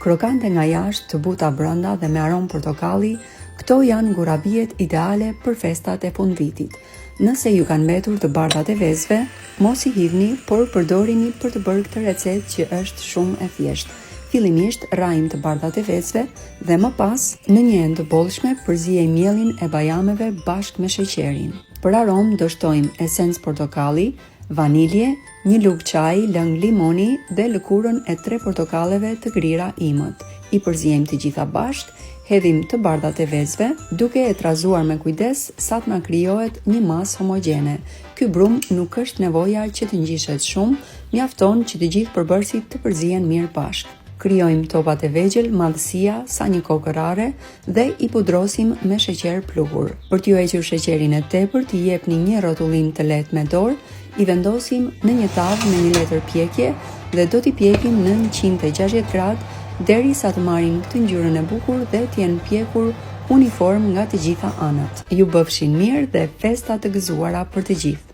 Krokante nga jashtë, të buta brenda dhe me aromë portokalli, këto janë gurabiet ideale për festat e fundvitit. Nëse ju kanë mbetur të bardhat e vezëve, mos i hidhni, por përdorini për të bërë këtë recetë që është shumë e thjeshtë. Fillimisht rrajmë të bardhat e vezëve dhe më pas në një enë të bollshme përziej mielin e bajameve bashkë me sheqerin. Për aromë do shtojmë esencë portokalli, vanilje, një lugë çaji, lëng limoni dhe lëkurën e 3 portokalleve të grira imët. I përziejmë të gjitha bashkë, hedhim të bardhat e vezëve, duke e trazuar me kujdes sa të na krijohet një masë homogjene. Ky brum nuk është nevoja që të ngjishet shumë, mjafton që të gjithë përbërësit të përzihen mirë bashkë. Krijojmë topat e vegjël madhësia sa një kokë rare dhe i pudrosim me sheqer pluhur. Për t'ju hequr sheqerin e tepërt, i jepni një rrotullim të lehtë me dorë, i vendosim në një tavë me një letër pjekje dhe do t'i pjekim në 160 gradë derisa të marrin këtë ngjyrën e bukur dhe të jenë pjekur uniform nga të gjitha anët. Ju bëfshin mirë dhe festa të gëzuara për të gjithë.